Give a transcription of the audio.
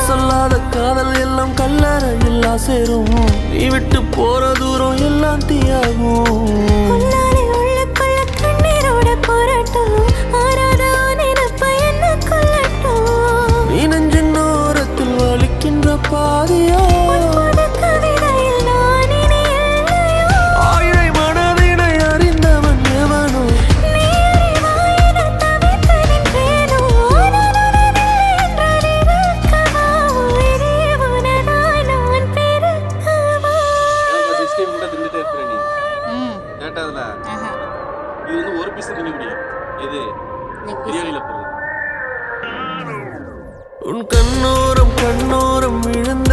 சொல்லாத காதல் எல்லாம் கல்லறையில் சேரும். நீ விட்டு போற தூரம் எல்லாம் தீயாகும். நீ நெஞ்சின் ஓரத்தில் வலிக்கின்ற பாதியா ஆயிரை மனதினை அறிந்தவன் எவனோ ஒரு பீஸ் தின்ன முடியும். இது பிரியாணியில போடுறது. உன் கண்ணோரம் கண்ணோரம் விழுந்த